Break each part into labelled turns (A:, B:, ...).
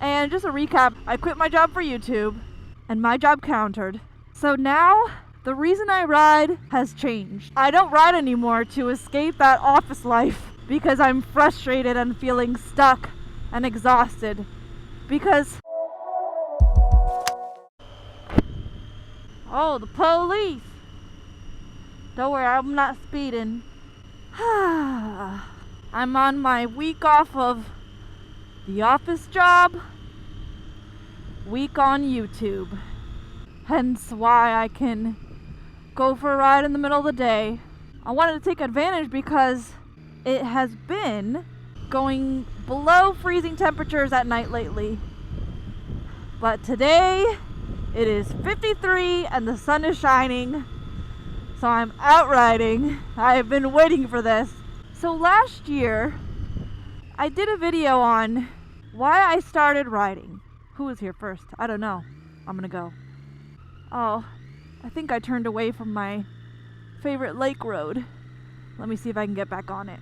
A: And just a recap, I quit my job for YouTube, and my job countered. So now, the reason I ride has changed. I don't ride anymore to escape that office life because I'm frustrated and feeling stuck and exhausted. Because... oh, the police! Don't worry, I'm not speeding. I'm on my week off of the office job, week on YouTube. Hence why I can go for a ride in the middle of the day. I wanted to take advantage because it has been going below freezing temperatures at night lately. But today it is 53 and the sun is shining. So I'm out riding. I have been waiting for this. So last year, I did a video on why I started riding. Who was here first? I don't know. I'm gonna go. Oh, I think I turned away from my favorite lake road. Let me see if I can get back on it.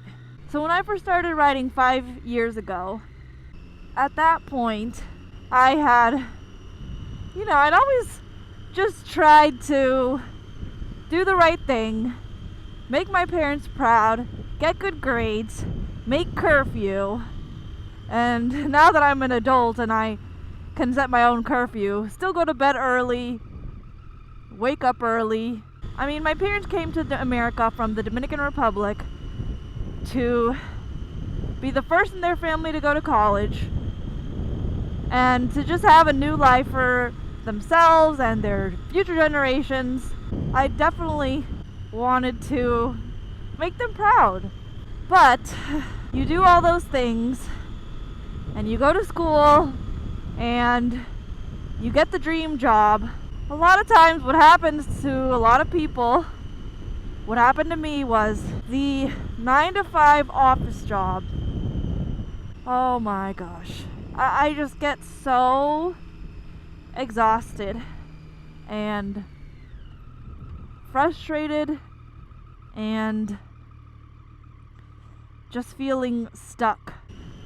A: So when I first started riding 5 years ago, at that point, I had, I'd always just tried to do the right thing, make my parents proud, get good grades, make curfew, and now that I'm an adult and I can set my own curfew, still go to bed early, wake up early. I mean, my parents came to America from the Dominican Republic to be the first in their family to go to college and to just have a new life for themselves and their future generations. I definitely wanted to make them proud. But you do all those things and you go to school and you get the dream job. A lot of times what happens to a lot of people, what happened to me was the 9-to-5 office job. Oh my gosh. I just get so exhausted and frustrated and just feeling stuck.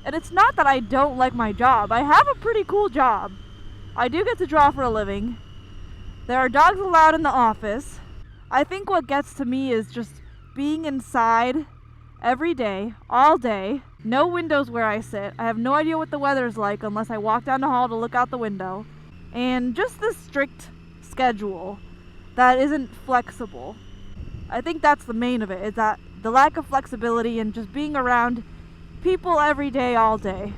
A: And it's not that I don't like my job. I have a pretty cool job. I do get to draw for a living. There are dogs allowed in the office. I think what gets to me is just being inside every day, all day. No windows where I sit. I have no idea what the weather's like unless I walk down the hall to look out the window. And just this strict schedule that isn't flexible. I think that's the main of it, is that the lack of flexibility and just being around people every day, all day.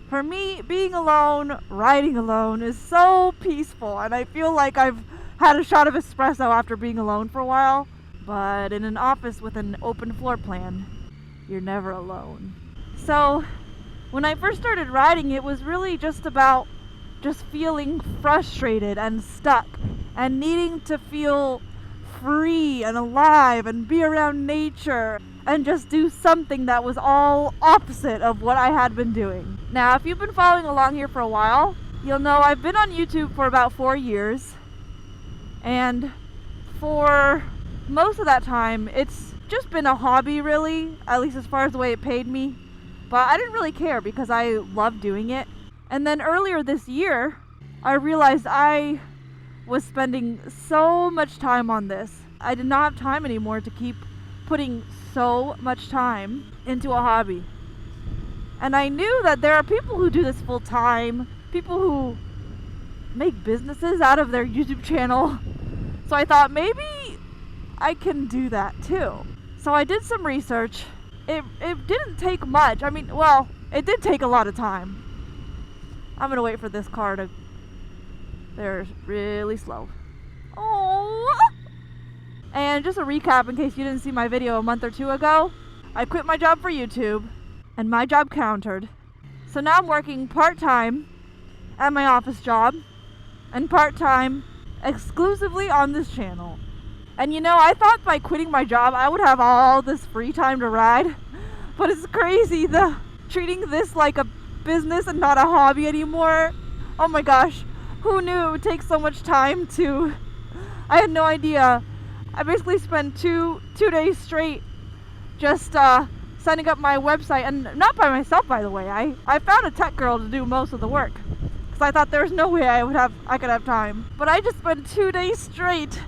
A: For me, being alone, riding alone is so peaceful, and I feel like I've had a shot of espresso after being alone for a while. But in an office with an open floor plan, you're never alone. So when I first started riding, it was really just about just feeling frustrated and stuck and needing to feel free and alive and be around nature and just do something that was all opposite of what I had been doing. Now, if you've been following along here for a while, you'll know I've been on YouTube for about 4 years, and for most of that time it's just been a hobby, really, at least as far as the way it paid me. But I didn't really care because I loved doing it. And then earlier this year, I realized I was spending so much time on this. I did not have time anymore to keep putting so much time into a hobby. And I knew that there are people who do this full time, people who make businesses out of their YouTube channel. So I thought maybe I can do that too. So I did some research. It didn't take much. I mean, well, it did take a lot of time. I'm gonna wait for this car to... They're really slow. Oh! And just a recap in case you didn't see my video a month or two ago. I quit my job for YouTube, and my job countered. So now I'm working part-time at my office job, and part-time exclusively on this channel. And I thought by quitting my job I would have all this free time to ride, but it's crazy, treating this like a business and not a hobby anymore. Oh my gosh, who knew it would take so much time to... I had no idea. I basically spent two days straight just setting up my website, and not by myself, by the way. I found a tech girl to do most of the work because I thought there was no way I could have time. But I just spent 2 days straight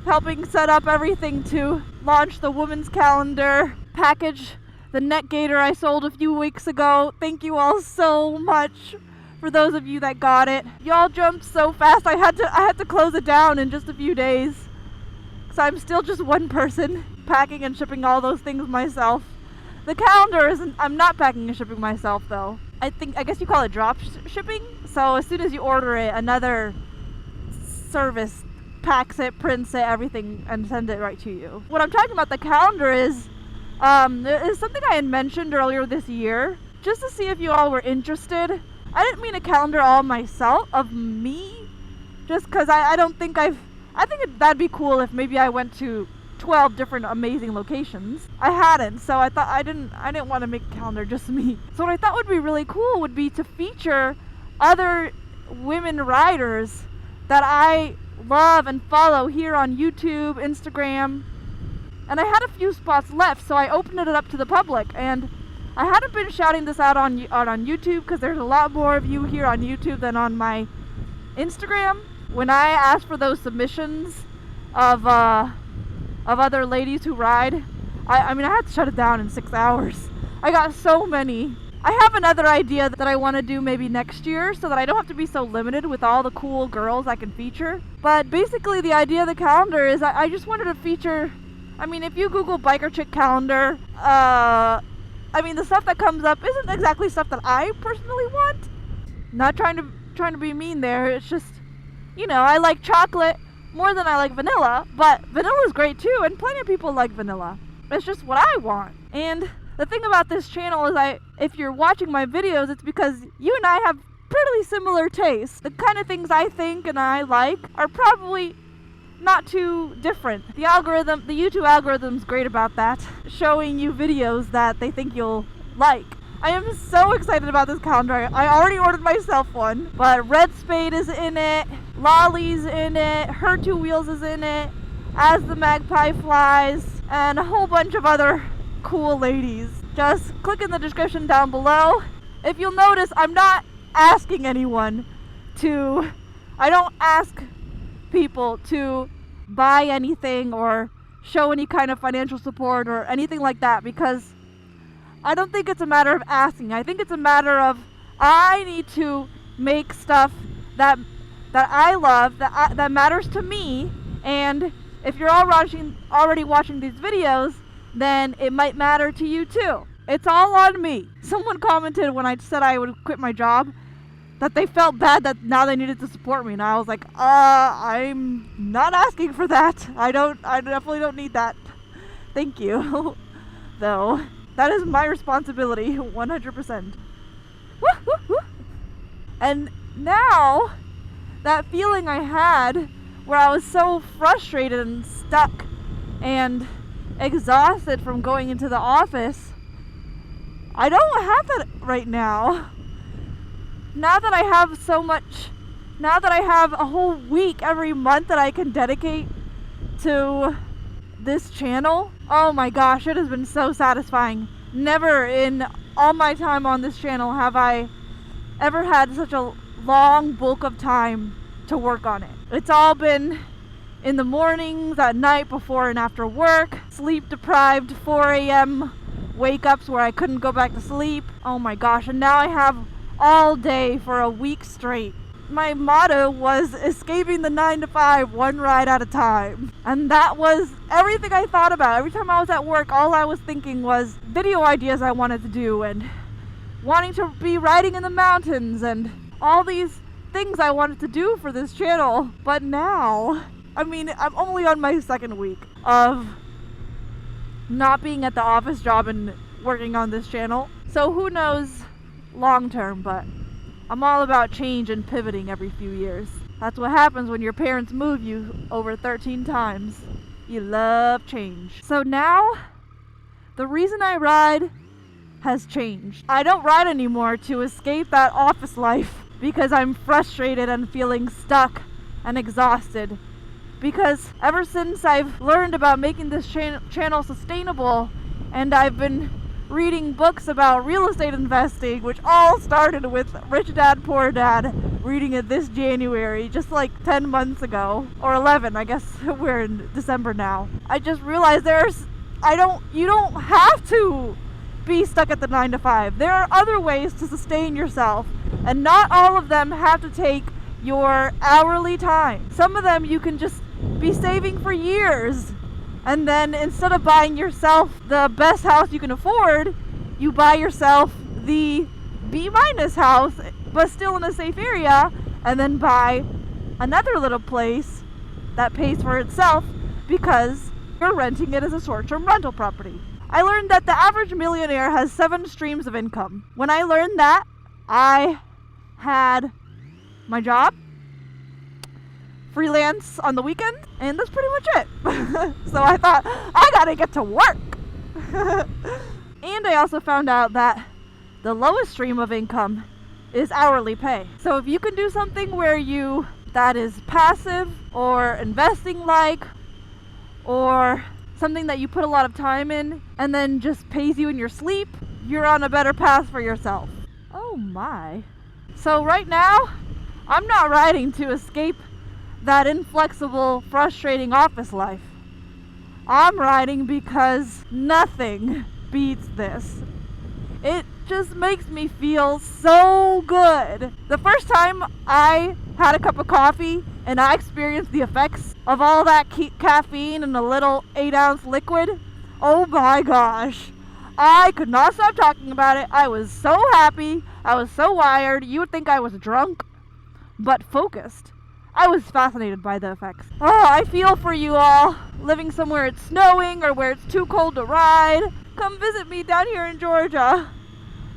A: helping set up everything to launch the women's calendar, package the neck gaiter I sold a few weeks ago. Thank you all so much for those of you that got it. Y'all jumped so fast. I had to close it down in just a few days. So I'm still just one person packing and shipping all those things myself. The calendar isn't, I'm not packing and shipping myself though. I guess you call it drop shipping. So as soon as you order it, another service packs it, prints it, everything, and sends it right to you. What I'm talking about the calendar is something I had mentioned earlier this year, just to see if you all were interested. I didn't mean a calendar all myself, of me, just because I think that'd be cool if maybe I went to 12 different amazing locations. I hadn't, so I thought I didn't want to make a calendar just me. So what I thought would be really cool would be to feature other women riders that I love and follow here on YouTube, Instagram, and I had a few spots left, so I opened it up to the public. And I hadn't been shouting this out on YouTube because there's a lot more of you here on YouTube than on my Instagram. When I asked for those submissions of other ladies who ride, I mean I had to shut it down in 6 hours. I got so many. I have another idea that I want to do maybe next year so that I don't have to be so limited with all the cool girls I can feature. But basically the idea of the calendar is I just wanted to feature, I mean if you Google biker chick calendar, I mean the stuff that comes up isn't exactly stuff that I personally want. Not trying to be mean there, it's just, you know, I like chocolate more than I like vanilla, but vanilla is great too, and plenty of people like vanilla. It's just what I want. And the thing about this channel is if you're watching my videos, it's because you and I have pretty similar tastes. The kind of things I think and I like are probably not too different. The YouTube algorithm's great about that, showing you videos that they think you'll like. I am so excited about this calendar. I already ordered myself one, but Red Spade is in it, Lolly's in it, Her Two Wheels is in it, As the Magpie Flies, and a whole bunch of other cool ladies. Just click in the description down below. If you'll notice, I'm not asking anyone I don't ask people to buy anything or show any kind of financial support or anything like that, because I don't think it's a matter of asking. I think it's a matter of I need to make stuff that I love, that matters to me, and if you're already watching these videos, then it might matter to you too. It's all on me. Someone commented when I said I would quit my job that they felt bad that now they needed to support me, and I was like, I'm not asking for that. I definitely don't need that. Thank you. Though, that is my responsibility, 100%. Woo, woo, woo. And now, that feeling I had where I was so frustrated and stuck and exhausted from going into the office, I don't have that right now. Now that I have a whole week every month that I can dedicate to this channel, oh my gosh, it has been so satisfying. Never in all my time on this channel have I ever had such a long bulk of time to work on it. It's all been in the mornings, at night, before and after work, sleep deprived 4 a.m. wake ups where I couldn't go back to sleep. Oh my gosh, and now I have all day for a week straight. My motto was escaping the 9 to 5, one ride at a time. And that was everything I thought about. Every time I was at work, all I was thinking was video ideas I wanted to do and wanting to be riding in the mountains and all these things I wanted to do for this channel. But now, I mean, I'm only on my second week of not being at the office job and working on this channel. So who knows long term, but I'm all about change and pivoting every few years. That's what happens when your parents move you over 13 times. You love change. So now, the reason I ride has changed. I don't ride anymore to escape that office life because I'm frustrated and feeling stuck and exhausted. Because ever since I've learned about making this channel sustainable, and I've been reading books about real estate investing, which all started with Rich Dad, Poor Dad, reading it this January, just like 10 months ago, or 11, I guess we're in December now. I just realized you don't have to be stuck at the 9 to 5. There are other ways to sustain yourself, and not all of them have to take your hourly time. Some of them you can just be saving for years, and then instead of buying yourself the best house you can afford, you buy yourself the B- house, but still in a safe area, and then buy another little place that pays for itself because you're renting it as a short-term rental property. I learned that the average millionaire has 7 streams of income. When I learned that, I had my job, freelance on the weekend, and that's pretty much it. So I thought, I gotta get to work. And I also found out that the lowest stream of income is hourly pay. So if you can do something that is passive or investing like, or something that you put a lot of time in and then just pays you in your sleep, you're on a better path for yourself. Oh my. So right now, I'm not riding to escape that inflexible, frustrating office life. I'm riding because nothing beats this. It just makes me feel so good. The first time I had a cup of coffee and I experienced the effects of all that caffeine in a little 8-ounce liquid, oh my gosh. I could not stop talking about it. I was so happy. I was so wired. You would think I was drunk, but focused. I was fascinated by the effects. Oh, I feel for you all living somewhere it's snowing or where it's too cold to ride. Come visit me down here in Georgia.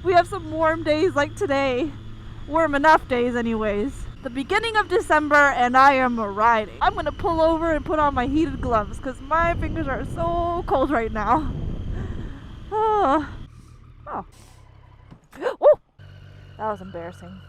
A: We have some warm days like today. Warm enough days anyways. The beginning of December and I am riding. I'm gonna pull over and put on my heated gloves because my fingers are so cold right now. Oh. Oh. That was embarrassing.